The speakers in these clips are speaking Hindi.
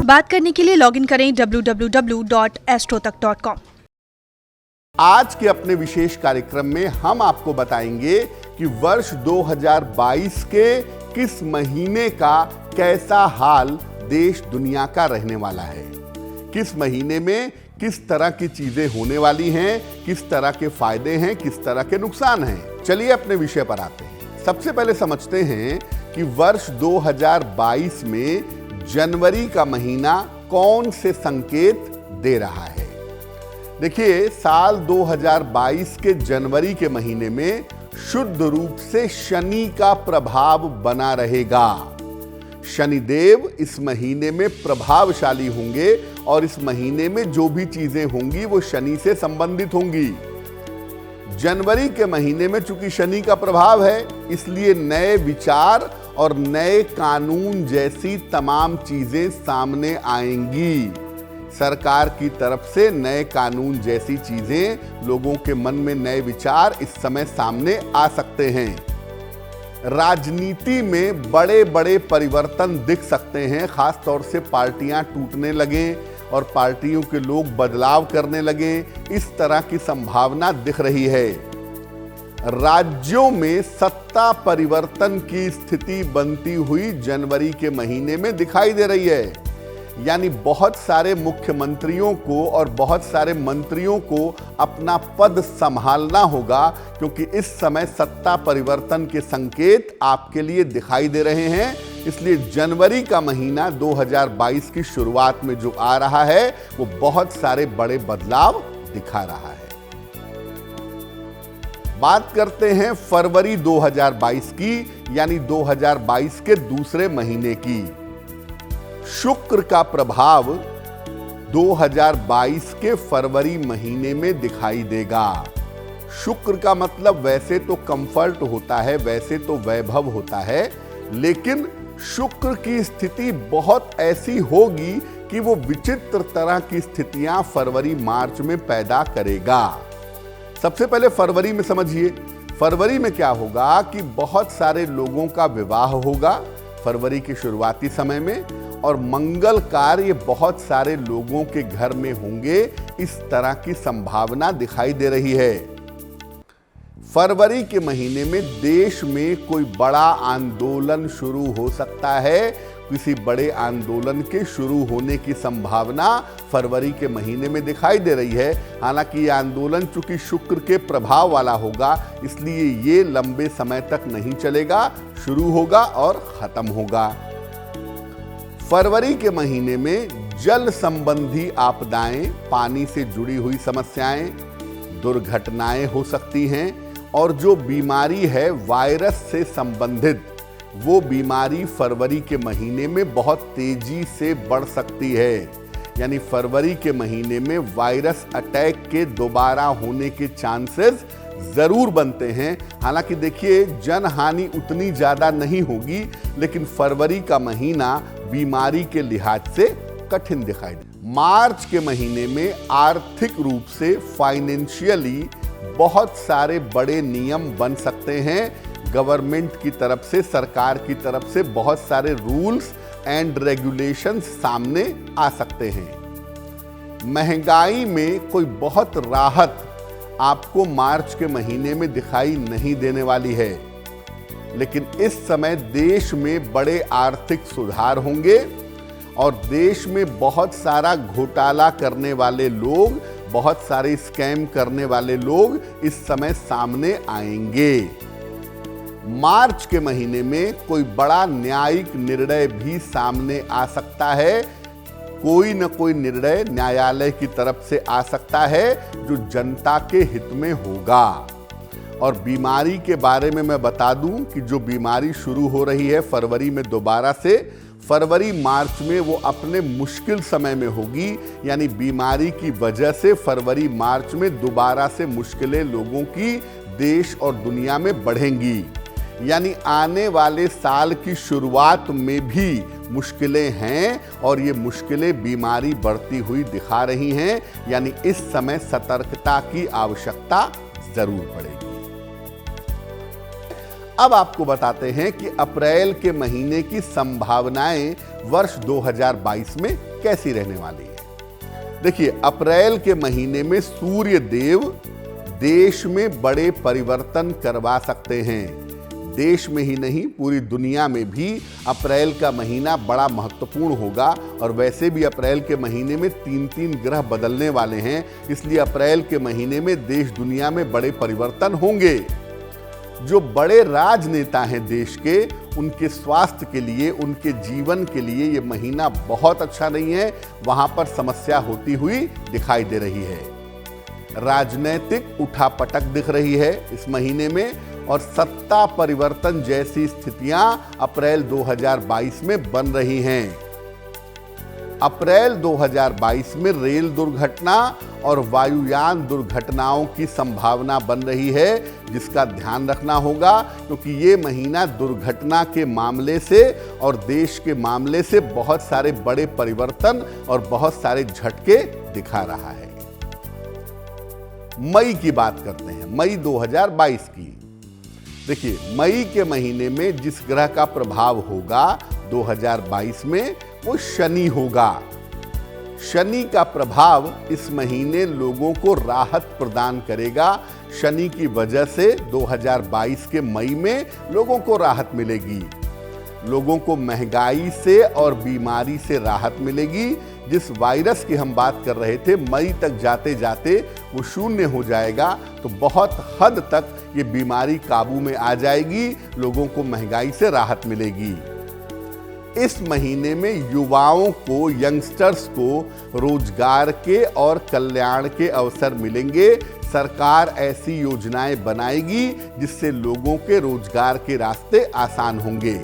बात करने के लिए लॉगिन करें www.astrotak.com। आज के अपने विशेष कार्यक्रम में हम आपको बताएंगे कि वर्ष 2022 के किस महीने का कैसा हाल देश दुनिया का रहने वाला है, किस महीने में किस तरह की चीजें होने वाली हैं, किस तरह के फायदे हैं, किस तरह के नुकसान हैं। चलिए अपने विषय पर आते हैं। सबसे पहले समझते हैं कि वर्ष 2022 में जनवरी का महीना कौन से संकेत दे रहा है। देखिए, साल 2022 के जनवरी के महीने में शुद्ध रूप से शनि का प्रभाव बना रहेगा। शनिदेव इस महीने में प्रभावशाली होंगे और इस महीने में जो भी चीजें होंगी वो शनि से संबंधित होंगी। जनवरी के महीने में चूंकि शनि का प्रभाव है, इसलिए नए विचार और नए कानून जैसी तमाम चीजें सामने आएंगी। सरकार की तरफ से नए कानून जैसी चीजें, लोगों के मन में नए विचार इस समय सामने आ सकते हैं। राजनीति में बड़े बड़े परिवर्तन दिख सकते हैं, खास तौर से पार्टियां टूटने लगें और पार्टियों के लोग बदलाव करने लगें, इस तरह की संभावना दिख रही है। राज्यों में सत्ता परिवर्तन की स्थिति बनती हुई जनवरी के महीने में दिखाई दे रही है। यानी बहुत सारे मुख्यमंत्रियों को और बहुत सारे मंत्रियों को अपना पद संभालना होगा, क्योंकि इस समय सत्ता परिवर्तन के संकेत आपके लिए दिखाई दे रहे हैं। इसलिए जनवरी का महीना 2022 की शुरुआत में जो आ रहा है वो बहुत सारे बड़े बदलाव दिखा रहा है। बात करते हैं फरवरी 2022 की, यानी 2022 के दूसरे महीने की। शुक्र का प्रभाव 2022 के फरवरी महीने में दिखाई देगा। शुक्र का मतलब वैसे तो कंफर्ट होता है, वैसे तो वैभव होता है, लेकिन शुक्र की स्थिति बहुत ऐसी होगी कि वो विचित्र तरह की स्थितियां फरवरी मार्च में पैदा करेगा। सबसे पहले फरवरी में समझिए, फरवरी में क्या होगा कि बहुत सारे लोगों का विवाह होगा फरवरी के शुरुआती समय में, और मंगल कार्य बहुत सारे लोगों के घर में होंगे। इस तरह की संभावना दिखाई दे रही है। फरवरी के महीने में देश में कोई बड़ा आंदोलन शुरू हो सकता है। किसी बड़े आंदोलन के शुरू होने की संभावना फरवरी के महीने में दिखाई दे रही है। हालांकि ये आंदोलन चूंकि शुक्र के प्रभाव वाला होगा, इसलिए ये लंबे समय तक नहीं चलेगा, शुरू होगा और खत्म होगा। फरवरी के महीने में जल संबंधी आपदाएं, पानी से जुड़ी हुई समस्याएं, दुर्घटनाएं हो सकती हैं, और जो बीमारी है वायरस से संबंधित, वो बीमारी फरवरी के महीने में बहुत तेजी से बढ़ सकती है। यानी फरवरी के महीने में वायरस अटैक के दोबारा होने के चांसेस जरूर बनते हैं। हालांकि देखिए, जनहानि उतनी ज्यादा नहीं होगी, लेकिन फरवरी का महीना बीमारी के लिहाज से कठिन दिखाई दे। मार्च के महीने में आर्थिक रूप से, फाइनेंशियली बहुत सारे बड़े नियम बन सकते हैं। गवर्नमेंट की तरफ से, सरकार की तरफ से बहुत सारे रूल्स एंड रेगुलेशंस सामने आ सकते हैं। महंगाई में कोई बहुत राहत आपको मार्च के महीने में दिखाई नहीं देने वाली है, लेकिन इस समय देश में बड़े आर्थिक सुधार होंगे और देश में बहुत सारा घोटाला करने वाले लोग, बहुत सारे स्कैम करने वाले लोग इस समय सामने आएंगे। मार्च के महीने में कोई बड़ा न्यायिक निर्णय भी सामने आ सकता है। कोई न कोई निर्णय न्यायालय की तरफ से आ सकता है जो जनता के हित में होगा। और बीमारी के बारे में मैं बता दूं कि जो बीमारी शुरू हो रही है फरवरी में दोबारा से, फरवरी मार्च में वो अपने मुश्किल समय में होगी। यानी बीमारी की वजह से फरवरी मार्च में दोबारा से मुश्किलें लोगों की देश और दुनिया में बढ़ेंगी। यानी आने वाले साल की शुरुआत में भी मुश्किलें हैं और ये मुश्किलें बीमारी बढ़ती हुई दिखा रही हैं। यानी इस समय सतर्कता की आवश्यकता जरूर पड़ेगी। अब आपको बताते हैं कि अप्रैल के महीने की संभावनाएं वर्ष 2022 में कैसी रहने वाली है। देखिए, अप्रैल के महीने में सूर्य देव देश में बड़े परिवर्तन करवा सकते हैं। देश में ही नहीं, पूरी दुनिया में भी अप्रैल का महीना बड़ा महत्वपूर्ण होगा। और वैसे भी अप्रैल के महीने में 3-3 ग्रह बदलने वाले हैं, इसलिए अप्रैल के महीने में देश दुनिया में बड़े परिवर्तन होंगे। जो बड़े राजनेता हैं देश के, उनके स्वास्थ्य के लिए, उनके जीवन के लिए ये महीना बहुत अच्छा नहीं है। वहां पर समस्या होती हुई दिखाई दे रही है। राजनीतिक उठापटक दिख रही है इस महीने में, और सत्ता परिवर्तन जैसी स्थितियां अप्रैल 2022 में बन रही हैं। अप्रैल 2022 में रेल दुर्घटना और वायुयान दुर्घटनाओं की संभावना बन रही है, जिसका ध्यान रखना होगा, क्योंकि ये महीना दुर्घटना के मामले से और देश के मामले से बहुत सारे बड़े परिवर्तन और बहुत सारे झटके दिखा रहा है। मई की बात करते हैं, मई 2022 की। देखिए, मई के महीने में जिस ग्रह का प्रभाव होगा 2022 में, वो शनि होगा। शनि का प्रभाव इस महीने लोगों को राहत प्रदान करेगा। शनि की वजह से 2022 के मई में लोगों को राहत मिलेगी। लोगों को महंगाई से और बीमारी से राहत मिलेगी। जिस वायरस की हम बात कर रहे थे, मई तक जाते जाते वो शून्य हो जाएगा, तो बहुत हद तक ये बीमारी काबू में आ जाएगी। लोगों को महंगाई से राहत मिलेगी। इस महीने में युवाओं को, यंगस्टर्स को रोजगार के और कल्याण के अवसर मिलेंगे। सरकार ऐसी योजनाएं बनाएगी जिससे लोगों के रोजगार के रास्ते आसान होंगे।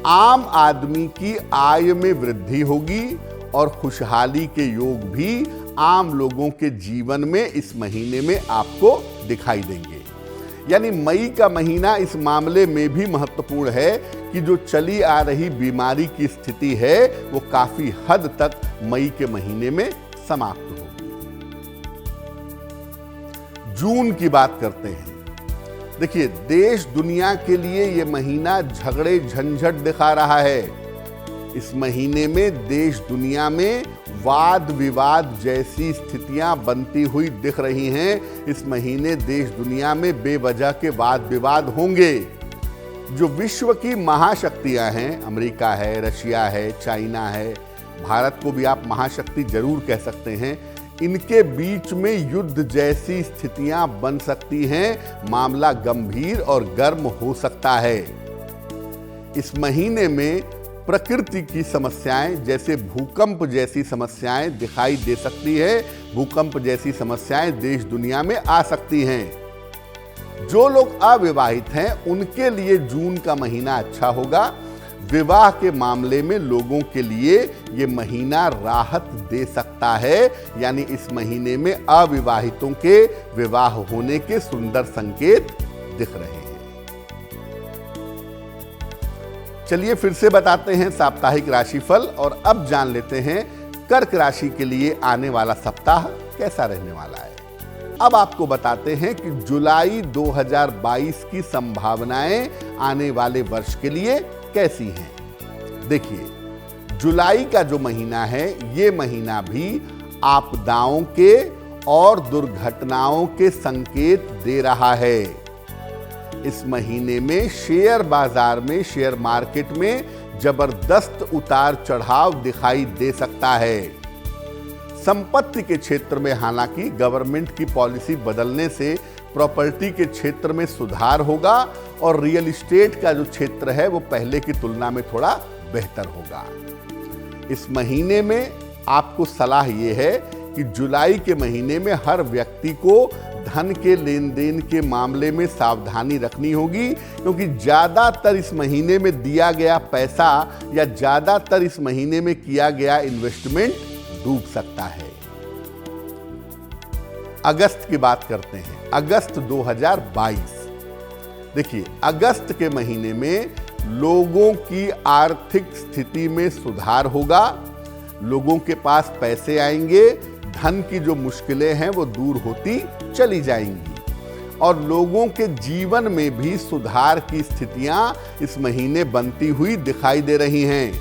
आम आदमी की आय में वृद्धि होगी और खुशहाली के योग भी आम लोगों के जीवन में इस महीने में आपको दिखाई देंगे। यानी मई का महीना इस मामले में भी महत्वपूर्ण है कि जो चली आ रही बीमारी की स्थिति है, वो काफी हद तक मई के महीने में समाप्त होगी। जून की बात करते हैं। देखिए, देश दुनिया के लिए ये महीना झगड़े झंझट दिखा रहा है। इस महीने में देश दुनिया में वाद विवाद जैसी स्थितियां बनती हुई दिख रही हैं। इस महीने देश दुनिया में बेवजह के वाद विवाद होंगे। जो विश्व की महाशक्तियां हैं, अमेरिका है, रशिया है, चाइना है, भारत को भी आप महाशक्ति जरूर कह सकते हैं, इनके बीच में युद्ध जैसी स्थितियां बन सकती हैं। मामला गंभीर और गर्म हो सकता है। इस महीने में प्रकृति की समस्याएं जैसे भूकंप जैसी समस्याएं दिखाई दे सकती है। भूकंप जैसी समस्याएं देश दुनिया में आ सकती हैं। जो लोग अविवाहित हैं, उनके लिए जून का महीना अच्छा होगा। विवाह के मामले में लोगों के लिए ये महीना राहत दे सकता है। यानी इस महीने में अविवाहितों के विवाह होने के सुंदर संकेत दिख रहे हैं। चलिए फिर से बताते हैं साप्ताहिक राशिफल, और अब जान लेते हैं कर्क राशि के लिए आने वाला सप्ताह कैसा रहने वाला है। अब आपको बताते हैं कि जुलाई 2022 की संभावनाएं आने वाले वर्ष के लिए कैसी हैं। देखिए, जुलाई का जो महीना है, ये महीना भी आपदाओं के और दुर्घटनाओं के संकेत दे रहा है। इस महीने में शेयर बाजार में, शेयर मार्केट में जबरदस्त उतार चढ़ाव दिखाई दे सकता है। संपत्ति के क्षेत्र में हालांकि गवर्नमेंट की पॉलिसी बदलने से प्रॉपर्टी के क्षेत्र में सुधार होगा, और रियल एस्टेट का जो क्षेत्र है वो पहले की तुलना में थोड़ा बेहतर होगा। इस महीने में आपको सलाह ये है कि जुलाई के महीने में हर व्यक्ति को धन के लेन देन के मामले में सावधानी रखनी होगी, क्योंकि ज्यादातर इस महीने में दिया गया पैसा या ज्यादातर इस महीने में किया गया इन्वेस्टमेंट डूब सकता है। अगस्त की बात करते हैं, अगस्त 2022। देखिए, अगस्त के महीने में लोगों की आर्थिक स्थिति में सुधार होगा। लोगों के पास पैसे आएंगे, धन की जो मुश्किलें हैं वो दूर होती चली जाएंगी, और लोगों के जीवन में भी सुधार की स्थितियां इस महीने बनती हुई दिखाई दे रही हैं।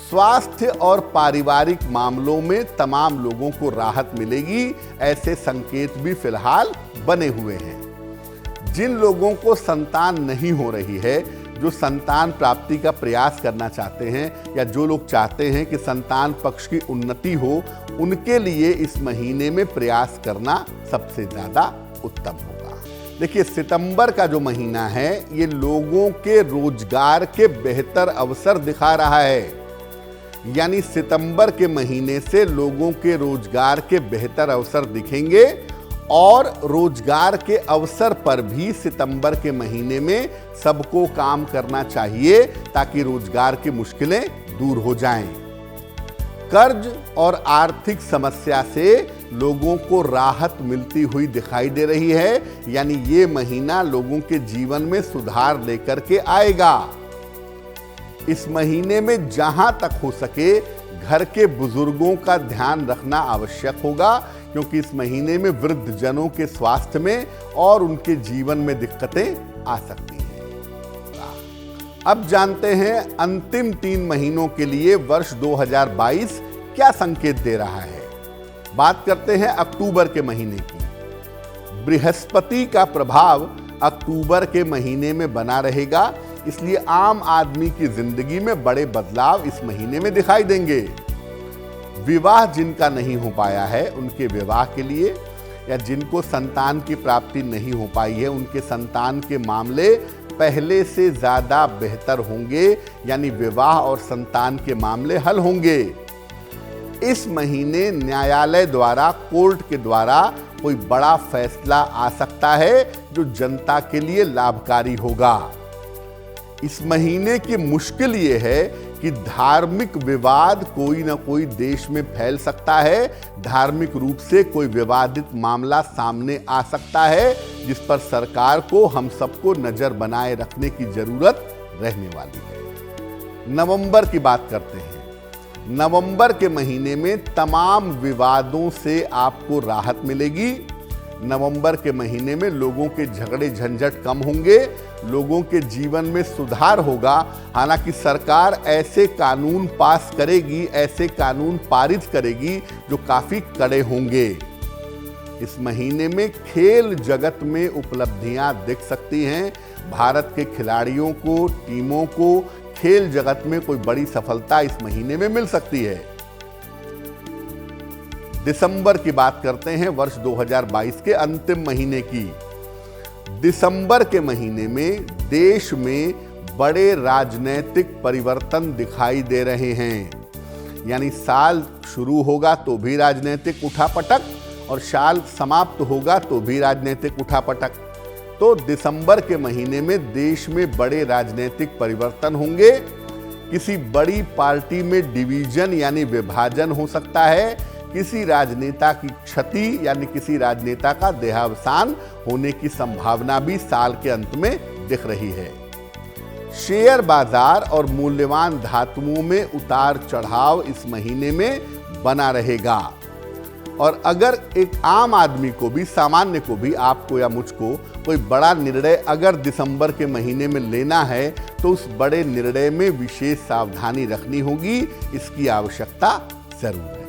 स्वास्थ्य और पारिवारिक मामलों में तमाम लोगों को राहत मिलेगी, ऐसे संकेत भी फिलहाल बने हुए हैं। जिन लोगों को संतान नहीं हो रही है, जो संतान प्राप्ति का प्रयास करना चाहते हैं या जो लोग चाहते हैं कि संतान पक्ष की उन्नति हो, उनके लिए इस महीने में प्रयास करना सबसे ज्यादा उत्तम होगा। देखिए, सितंबर का जो महीना है ये लोगों के रोजगार के बेहतर अवसर दिखा रहा है। यानी सितंबर के महीने से लोगों के रोजगार के बेहतर अवसर दिखेंगे और रोजगार के अवसर पर भी सितंबर के महीने में सबको काम करना चाहिए ताकि रोजगार की मुश्किलें दूर हो जाएं। कर्ज और आर्थिक समस्या से लोगों को राहत मिलती हुई दिखाई दे रही है। यानी ये महीना लोगों के जीवन में सुधार लेकर के आएगा। इस महीने में जहां तक हो सके घर के बुजुर्गों का ध्यान रखना आवश्यक होगा, क्योंकि इस महीने में वृद्धजनों के स्वास्थ्य में और उनके जीवन में दिक्कतें आ सकती हैं। अब जानते हैं अंतिम 3 महीनों के लिए वर्ष 2022 क्या संकेत दे रहा है। बात करते हैं अक्टूबर के महीने की। बृहस्पति का प्रभाव अक्टूबर के महीने में बना रहेगा, इसलिए आम आदमी की जिंदगी में बड़े बदलाव इस महीने में दिखाई देंगे। विवाह जिनका नहीं हो पाया है उनके विवाह के लिए, या जिनको संतान की प्राप्ति नहीं हो पाई है उनके संतान के मामले पहले से ज्यादा बेहतर होंगे। यानी विवाह और संतान के मामले हल होंगे। इस महीने न्यायालय द्वारा, कोर्ट के द्वारा कोई बड़ा फैसला आ सकता है जो जनता के लिए लाभकारी होगा। इस महीने की मुश्किल ये है कि धार्मिक विवाद कोई ना कोई देश में फैल सकता है। धार्मिक रूप से कोई विवादित मामला सामने आ सकता है, जिस पर सरकार को हम सबको नजर बनाए रखने की जरूरत रहने वाली है। नवंबर की बात करते हैं। नवंबर के महीने में तमाम विवादों से आपको राहत मिलेगी। नवंबर के महीने में लोगों के झगड़े झंझट कम होंगे, लोगों के जीवन में सुधार होगा। हालांकि सरकार ऐसे कानून पास करेगी, ऐसे कानून पारित करेगी जो काफी कड़े होंगे। इस महीने में खेल जगत में उपलब्धियां दिख सकती हैं। भारत के खिलाड़ियों को, टीमों को खेल जगत में कोई बड़ी सफलता इस महीने में मिल सकती है। दिसंबर की बात करते हैं, वर्ष 2022 के अंतिम महीने की। दिसंबर के महीने में देश में बड़े राजनीतिक परिवर्तन दिखाई दे रहे हैं। यानी साल शुरू होगा तो भी राजनीतिक उठापटक और साल समाप्त होगा तो भी राजनीतिक उठापटक। तो दिसंबर के महीने में देश में बड़े राजनीतिक परिवर्तन होंगे। किसी बड़ी पार्टी में डिवीजन यानी विभाजन हो सकता है। किसी राजनेता की क्षति यानी किसी राजनेता का देहावसान होने की संभावना भी साल के अंत में दिख रही है। शेयर बाजार और मूल्यवान धातुओं में उतार चढ़ाव इस महीने में बना रहेगा। और अगर एक आम आदमी को भी, सामान्य को भी, आपको या मुझको कोई बड़ा निर्णय अगर दिसंबर के महीने में लेना है तो उस बड़े निर्णय में विशेष सावधानी रखनी होगी। इसकी आवश्यकता जरूर है।